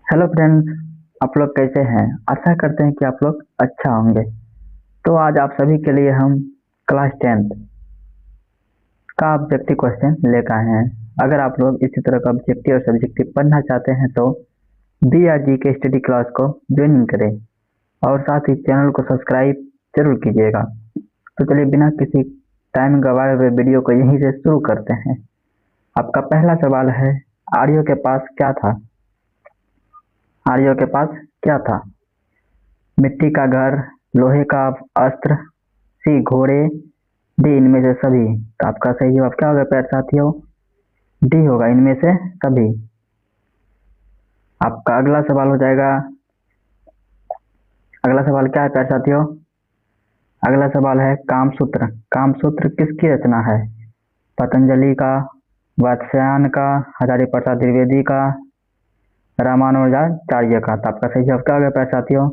Hello friends. आप लोग कैसे हैं? आशा करते हैं कि आप लोग अच्छा होंगे। तो आज आप सभी के लिए हम क्लास 10th का ऑब्जेक्टिव क्वेश्चन लेकर आए हैं। अगर आप लोग इसी तरह का ऑब्जेक्टिव और सब्जेक्टिव पढ़ना चाहते हैं तो BRG के स्टडी क्लास को ज्वाइन करें और साथ ही चैनल को सब्सक्राइब जरूर कीजिएगा। तो चलिए बिना किसी टाइम गवाए हुए वीडियो को यहीं से शुरू करते हैं। आपका पहला सवाल है, आर्यों के पास क्या था? आर्यों के पास क्या था? मिट्टी का घर, लोहे का अस्त्र, सी घोड़े, डी इनमें से सभी। तो आपका सही जवाब क्या होगा प्यारे साथियों? डी होगा, इनमें से सभी। आपका अगला सवाल हो जाएगा। अगला सवाल क्या है प्यारे साथियों? अगला सवाल है कामसूत्र। कामसूत्र किसकी रचना है? पतंजलि का, वात्स्यायन का, हजारी प्रसाद द्विवेदी का, रामानुजाचार्य का। तो आपका सही जवाब क्या होगा प्यारे साथियों?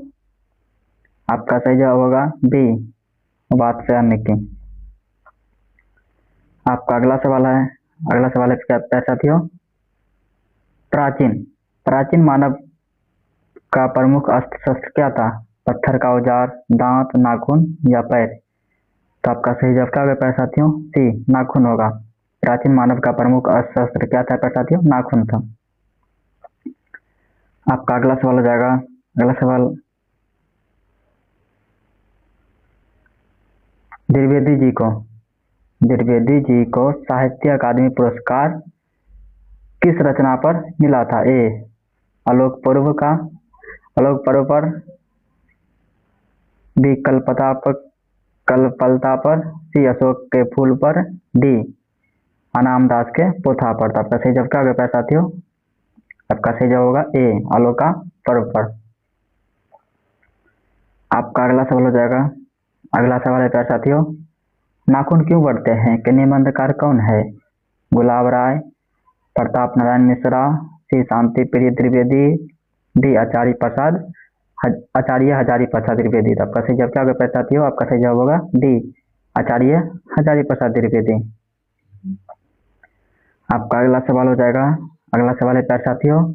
आपका सही जवाब होगा बी, वात्स्यायन की। आपका अगला सवाल है। अगला सवाल है क्या प्यारे साथियों? प्राचीन प्राचीन मानव का प्रमुख अस्त्र शस्त्र क्या था? पत्थर का औजार, दांत, नाखून या पैर। तो आपका सही जवाब क्या होगा प्यारे साथियों? सी, नाखून होगा। प्राचीन मानव का प्रमुख अस्त्र शस्त्र क्या था प्यारे साथियों? नाखून था। आपका अगला सवाल हो जाएगा। अगला सवाल, द्विवेदी जी को साहित्य अकादमी पुरस्कार किस रचना पर मिला था? ए, आलोक पर्व का, आलोक पर्व पर, बी, कल्पलता पर, सी, अशोक के फूल पर, डी, अनामदास के पोथा पर। तो आपका सही जवाब क्या होगा प्यारे साथियों? आपका सही जवाब होगा ए, आलोका पर्व पर। आपका अगला सवाल हो जाएगा। अगला सवाल है प्यारे साथियों, नाखून क्यों बढ़ते हैं के निबंधकार कौन है? गुलाब राय, प्रताप नारायण मिश्रा, सी, शांति प्रिय द्विवेदी, डी, आचार्य हजारी प्रसाद द्विवेदी। तो आपका सही जवाब क्या होगा प्यारे साथियों? आपका सही जवाब होगा डी, आचार्य हजारी प्रसाद द्विवेदी। आपका अगला सवाल हो जाएगा। अगला सवाल है प्यारे साथियों,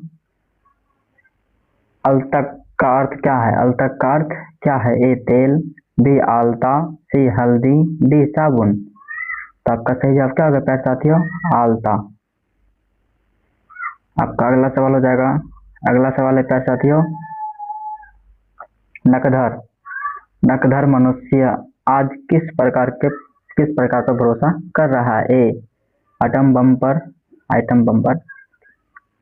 अल्तक का अर्थ क्या है? अल्तक का अर्थ क्या है? ए, तेल, बी, आलता, सी, हल्दी, डी, साबुन। तो आपका सही जवाब क्या होगा प्यारे साथियों? आलता। आपका अगला सवाल हो जाएगा। अगला सवाल है प्यारे साथियों, नकधर नकधर मनुष्य आज किस प्रकार पर भरोसा कर रहा है? ए, आइटम बम पर,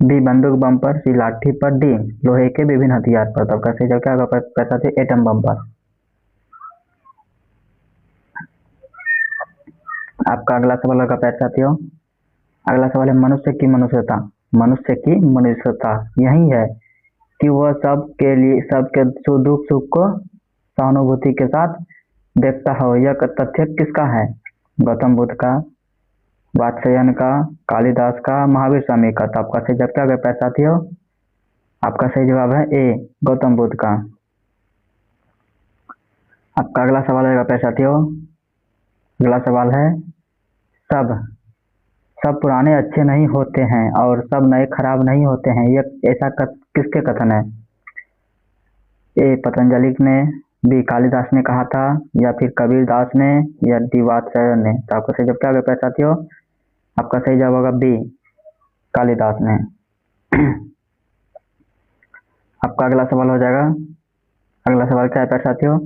बी, बंदूक बम पर, सी, लाठी पर, डी, लोहे के विभिन्न हथियार पर। तो आपका सही जवाब क्या होगा प्यारे साथियों? एटम बम पर। आपका अगला सवाल होगा प्यारे साथियों। अगला सवाल है मनुष्य की मनुष्यता। मनुष्य की मनुष्यता यही है कि वह सबके दुख सुख को सहानुभूति के साथ देखता हो। यह तथ्य किसका है? गौतम बुद्ध का, वात्स्यायन का, कालिदास का, महावीर स्वामी का। तो आपका सही जवाब क्या होगा प्यारे साथियों? आपका सही जवाब है ए, गौतम बुद्ध का। आपका अगला सवाल है प्यारे साथियों। अगला सवाल है, सब सब पुराने अच्छे नहीं होते हैं और सब नए खराब नहीं होते हैं, यह ऐसा किसके कथन है? ए, पतंजलि ने, बी, कालिदास ने कहा था, या फिर कबीर दास ने, या डी, वात्स्यायन ने। तो आपका सही जवाब क्या होगा प्यारे साथियों? आपका सही जवाब होगा बी, कालिदास ने। आपका अगला सवाल हो जाएगा। अगला सवाल क्या है प्यारे साथियों?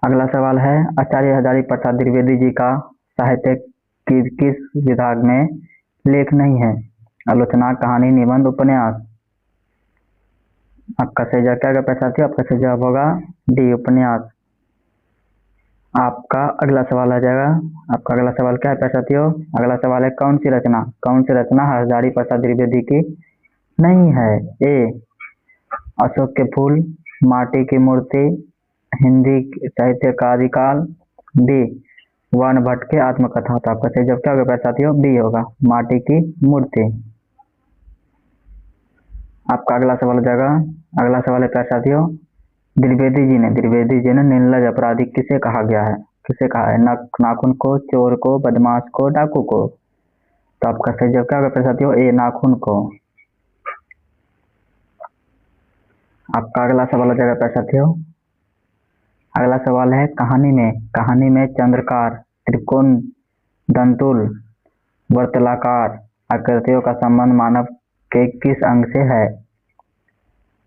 अगला सवाल है, आचार्य हजारी प्रसाद द्विवेदी जी का साहित्य किस विभाग में लेख नहीं है? आलोचना, कहानी, निबंध, उपन्यास। आपका सही जवाब क्या होगा प्यारे साथियों? आपका सही जवाब होगा डी, उपन्यास। आपका अगला सवाल आ जाएगा। आपका अगला सवाल क्या है प्यारे साथियों? अगला सवाल है कौन सी रचना हजारी प्रसाद द्विवेदी की नहीं है? ए, अशोक के फूल, माटी की मूर्ति, हिंदी साहित्य का आदिकाल, डी, वर्ण भट्ट के आत्मकथा। तो आपका सही जवाब क्या होगा प्यारे साथियों? बी होगा, माटी की मूर्ति। आपका अगला सवाल हो जाएगा। अगला सवाल है प्यारे साथियों, द्विवेदी जी ने निर्लज अपराधी किसे कहा गया है? किसे कहा है? नाखून को, चोर को, बदमाश को, डाकू को। तो आपका सही जवाब क्या होगा प्यारे साथियों? ए, नाखून को। आपका अगला सवाल हो जाएगा प्यारे साथियों। अगला सवाल है कहानी में चंद्रकार, त्रिकोण, दंतुल, वर्तुलाकार आकृतियों का संबंध मानव के किस अंग से है?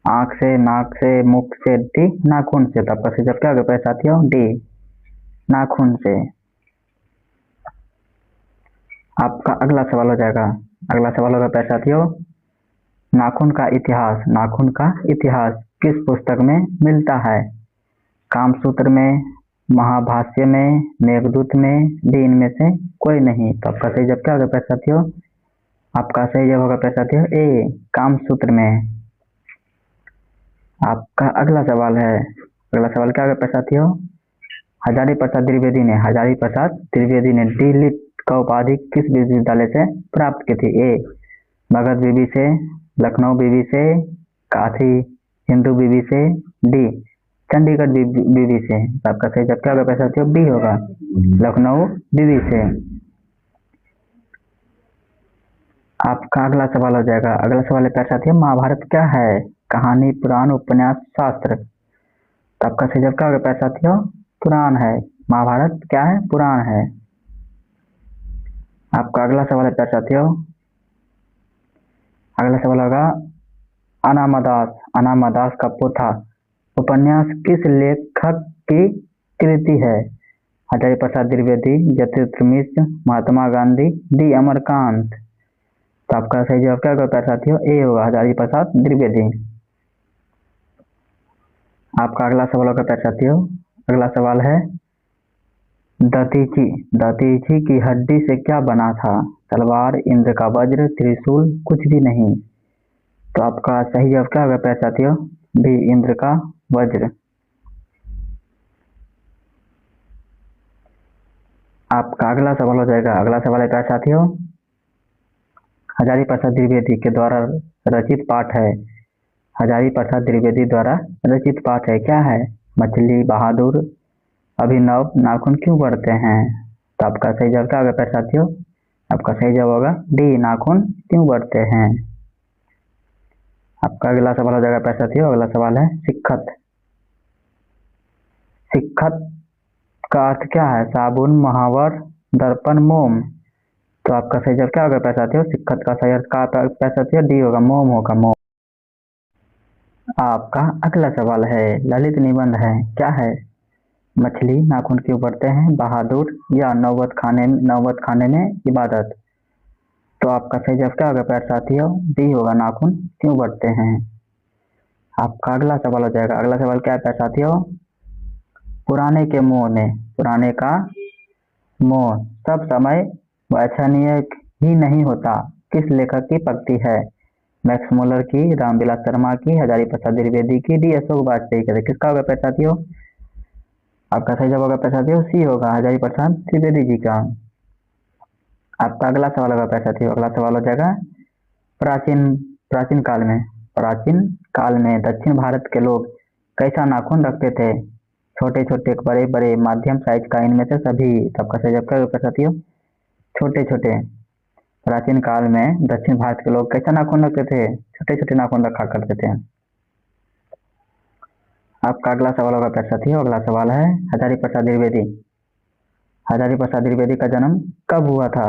आंख से, नाक से, मुख से, डी नाखून से। तो आपका सही जवाब क्या होगा प्यारे साथियों? डी नाखून से। आपका अगला सवाल हो जाएगा, अगला सवाल होगा प्यारे साथियों, नाखून का इतिहास किस पुस्तक में मिलता है? कामसूत्र में, महाभाष्य में, मेघदूत में, डी इनमें से कोई नहीं। तो आपका सही जवाब क्या होगा प्यारे साथियों? आपका सही जवाब होगा प्यारे साथियों ए कामसूत्र में। आपका अगला सवाल है, अगला सवाल क्या होगा प्यारे साथियों? हजारी प्रसाद द्विवेदी ने डी लिट का उपाधि किस विश्वविद्यालय से प्राप्त की थी? ए मगध बीबी से, लखनऊ बीबी से, काशी हिंदू बीबी से, डी चंडीगढ़ बीबी से। आपका सही जवाब क्या होगा प्यारे साथियों? बी होगा लखनऊ बीबी से। आपका अगला सवाल हो जाएगा, अगला सवाल है प्यारे साथियों, महाभारत क्या है? कहानी, पुराण, उपन्यास, शास्त्र। तो आपका सही जवाब क्या होगा प्यारे साथियों? पुराण है। महाभारत क्या है? पुराण है। आपका अगला सवाल है प्यारे साथियों, अगला सवाल होगा अनामदास का पोथा उपन्यास किस लेखक की कृति है? हजारी प्रसाद द्विवेदी, जतिन मिश्र, महात्मा गांधी, डी अमरकांत। तो आपका सही जवाब क्या होगा प्यारे साथियों? ए होगा हजारी प्रसाद द्विवेदी। आपका अगला सवाल होगा प्यारे साथियों, अगला सवाल है दतीची की हड्डी से क्या बना था? तलवार, इंद्र का वज्र, त्रिशूल, कुछ भी नहीं। तो आपका सही जवाब क्या होगा प्यारे साथियों? बी इंद्र का वज्र। आपका अगला सवाल हो जाएगा, अगला सवाल है प्यारे साथियों, हजारी प्रसाद द्विवेदी के द्वारा रचित पाठ है, हजारी प्रसाद द्विवेदी द्वारा रचित पाठ है क्या है? मछली, बहादुर, अभिनव, नाखून क्यों बढ़ते हैं? तो आपका सही जवाब क्या होगा प्यारे साथियों? आपका सही जवाब होगा डी नाखून क्यों बढ़ते हैं। आपका अगला सवाल हो जाएगा प्यारे साथियों, अगला सवाल है शिक्षत का अर्थ क्या है? साबुन, महावर, दर्पण, मोम। तो आपका सही जवाब क्या होगा प्यारे साथियों? शिक्षत का सही अर्थ का प्यारे साथियों डी होगा मोम होगा मोम। आपका अगला सवाल है ललित निबंध है क्या है? मछली नाखून क्यों बढ़ते हैं, बहादुर, या नौबत खाने में इबादत। तो आपका सही जवाब क्या होगा प्यारे साथियों? डी होगा नाखून क्यों बढ़ते हैं। आपका अगला सवाल हो जाएगा, अगला सवाल क्या है प्यारे साथियों, पुराने का मोह सब समय वांछनीय ही नहीं होता किस लेखक की पंक्ति है? मैक्स मुलर की, रामविलास शर्मा की, हजारी प्रसाद द्विवेदी की, डी अशोक वाजपेयी की। किसका होगा प्यारे साथियों? आपका सही जवाब होगा प्यारे साथियों सी होगा हजारी प्रसाद द्विवेदी जी का। आपका अगला सवाल होगा प्यारे साथियों, अगला सवाल हो जाएगा प्राचीन काल में दक्षिण भारत के लोग कैसा नाखून रखते थे? छोटे छोटे, बड़े बड़े, माध्यम साइज का, इनमें से सभी। तो आपका सही जवाब क्या होगा प्यारे साथियों? छोटे छोटे। प्राचीन काल में दक्षिण भारत के लोग कैसा नाखून रखते थे? छोटे छोटे नाखून रखा करते थे। आपका अगला सवाल होगा प्यारे साथियों, अगला सवाल है हजारी प्रसाद द्विवेदी का जन्म कब हुआ था?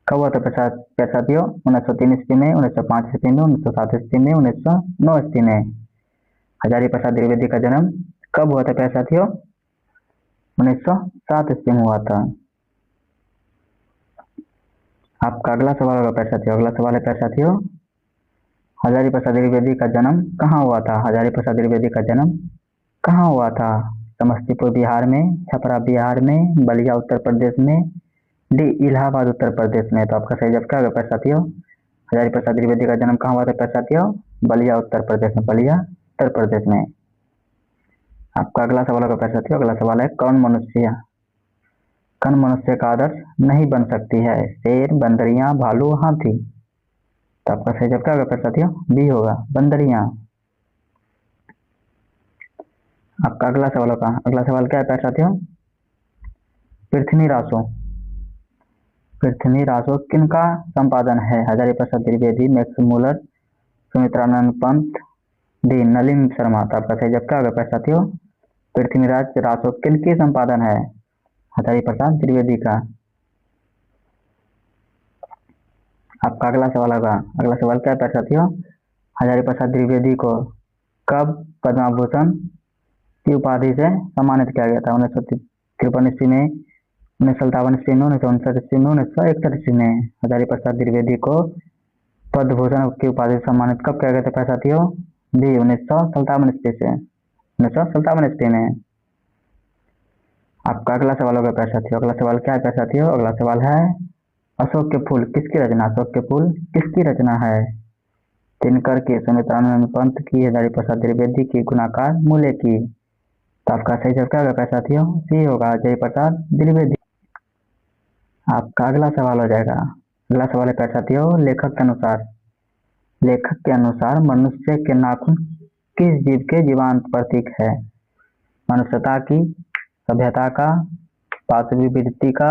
प्यारे साथियों 1903 ईस्वी में, 1905 ईस्वी में, 1907 ईस्वी में, 1909 ईस्वी में। हजारी प्रसाद द्विवेदी का जन्म कब हुआ था प्यारे साथियों? 1907 ईस्वी में हुआ था। आपका अगला सवाल होगा प्यारे साथियों, अगला सवाल है प्यारे साथियों, हजारी प्रसाद द्विवेदी का जन्म कहाँ हुआ था? हजारी प्रसाद द्विवेदी का जन्म कहाँ हुआ था? समस्तीपुर बिहार में, छपरा बिहार में, बलिया उत्तर प्रदेश में, डी इलाहाबाद उत्तर प्रदेश में। तो आपका सही जवाब क्या होगा प्यारे साथियों? हजारी प्रसाद द्विवेदी का जन्म कहाँ हुआ था प्यारे साथियों? बलिया उत्तर प्रदेश में, बलिया उत्तर प्रदेश में। आपका अगला सवाल होगा प्यारे साथियों, अगला सवाल है कौन मनुष्य का आदर्श नहीं बन सकती है? शेर, बंदरियां, भालू, हाथी। तो आपका सही जवाब क्या होगा प्यारे साथियों? बी होगा बंदरियां। आपका अगला सवाल होगा, अगला सवाल क्या है प्यारे साथियों, पृथ्वी रासो किनका संपादन है? Hazari Prasad Dwivedi, Max Muller, Sumitranand Pant, D Nalin Sharma. तो आपका सही जवाब क्या होगा प्यारे साथियों? पृथ्वीराज रासो किनके संपादन है? हजारी प्रसाद द्विवेदी का। आपका अगला सवाल होगा, अगला सवाल क्या है प्यारे साथियों? हजारी प्रसाद द्विवेदी को कब पद्म भूषण की उपाधि से सम्मानित किया गया था? 1953 ईस्वी में, 1957 ईस्वी में, 1959 ईस्वी में, 1961 ईस्वी में? हजारी प्रसाद द्विवेदी को पद्म भूषण की उपाधि से सम्मानित कब किया गया था प्यारे साथियों? डी 1957 ईस्वी से, 1957 ईस्वी में। आपका अगला सवाल होगा प्यारे साथियों, अगला सवाल क्या है प्यारे साथियों? अगला सवाल है अशोक के फूल किसकी रचना? अशोक के फूल किसकी रचना है? दिनकर की, सुमित्रानंद पंत की, हजारी प्रसाद द्विवेदी की, गुणाकार मूल्य की? तो आपका सही जवाब क्या होगा प्यारे साथियों? सी होगा, हजारी प्रसाद द्विवेदी। आपका अगला सवाल हो जाएगा, अगला सवाल है प्यारे साथियों, लेखक के अनुसार मनुष्य के नाखून किस जीव के जीवांत प्रतीक है? मनुष्यता की, सभ्यता का, पाशवी वृत्ति का,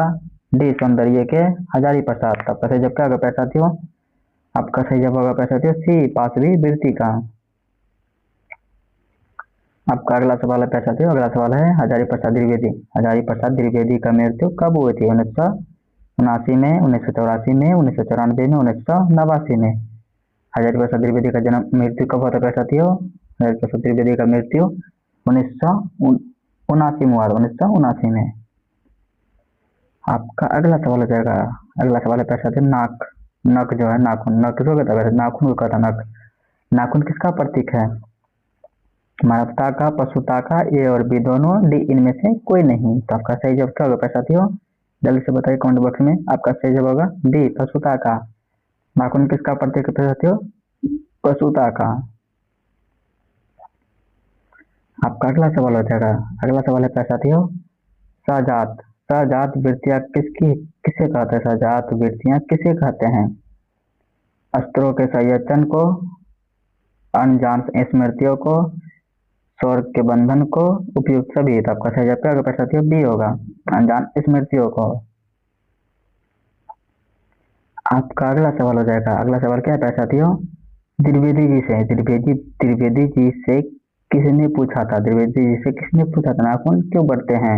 डी सौंदर्य के? हजारी प्रसाद। तो आपका सही जवाब क्या होगा प्यारे साथियों? आपका सही जवाब होगा प्यारे साथियों सी, पाशवी वृत्ति का। आपका अगला सवाल है प्यारे साथियों, अगला सवाल है हजारी प्रसाद द्विवेदी। हजारी प्रसाद द्विवेदी का मृत्यु कब हुई थी? 1979 में, 1984 में, 1994 में, 1989 में? हजारी प्रसाद द्विवेदी का जन्म मृत्यु कब हुआ था प्यारे साथियों? हजारी प्रसाद द्विवेदी का मृत्यु 1979 में हुआ, 1979 में। आपका अगला सवाल हो जाएगा, अगला सवाल है प्यारे साथियों, नख जो है, नाखून, नख किसको कहता है? नाखून को कहता है नख। नाखून किसका प्रतीक है? मानवता का, पशुता का, ए और बी दोनों, डी इनमें से कोई नहीं? तो आपका सही जवाब क्या होगा प्यारे साथियों? जल्दी से बताइए कमेंट बॉक्स में। आपका सही जवाब होगा डी, पशुता का। नाखून किसका प्रतीक है प्यारे साथियों? पशुता का। आपका अगला सवाल हो जाएगा, अगला सवाल है प्यारे साथियों, सहजात वृत्तियां किसे कहते हैं? सहजात वृत्तियां किसे कहते हैं? अस्त्रों के संयोजन को, अनजान स्मृतियों को, स्वर्ग के बंधन को, उपयुक्त सभी? तो आपका सही जवाब क्या होगा प्यारे साथियों? बी होगा, अनजान स्मृतियों को। आपका अगला सवाल हो जाएगा, अगला सवाल क्या है प्यारे साथियों? त्रिवेदी जी से किसने पूछा था? त्रिवेदी जी से किसने पूछा था नाखून क्यों बढ़ते हैं?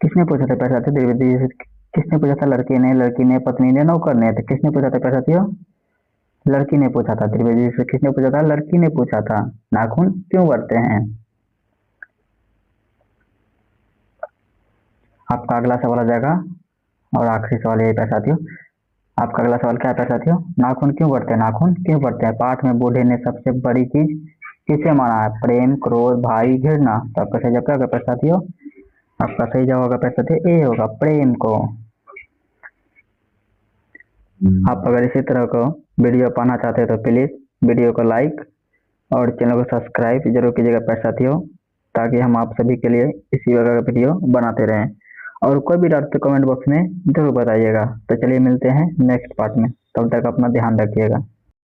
किसने पूछा था प्यारे साथियों? त्रिवेदी जी से किसने पूछा था? लड़की ने, पत्नी ने, नौकर ने? तो किसने पूछा था प्यारे साथियों? लड़की ने पूछा था। त्रिवेदी जी से किसने पूछा था? लड़की ने पूछा था, नाखून क्यों बढ़ते हैं? आपका अगला सवाल आ जाएगा और आखिरी सवाल यही प्यारे साथियों, आपका अगला सवाल क्या है प्यारे साथियों? नाखून क्यों बढ़ते हैं? नाखून क्यों बढ़ते हैं? पाठ में बूढ़े ने सबसे बड़ी चीज किसे माना है? प्रेम, क्रोध, भाई, घृणा? तो आपका सही जवाब क्या होगा प्यारे साथियों? आपका सही जवाब होगा प्यारे साथियों ए होगा, प्रेम को। आप अगर इसी तरह को वीडियो पाना चाहते हैं तो प्लीज वीडियो को लाइक और चैनल को सब्सक्राइब जरूर कीजिएगा प्यारे साथियों, ताकि हम आप सभी के लिए इसी वगैरह का वीडियो बनाते रहें। और कोई भी डाउट तो कमेंट बॉक्स में जरूर बताइएगा। तो चलिए मिलते हैं नेक्स्ट पार्ट में, तब तक अपना ध्यान रखिएगा।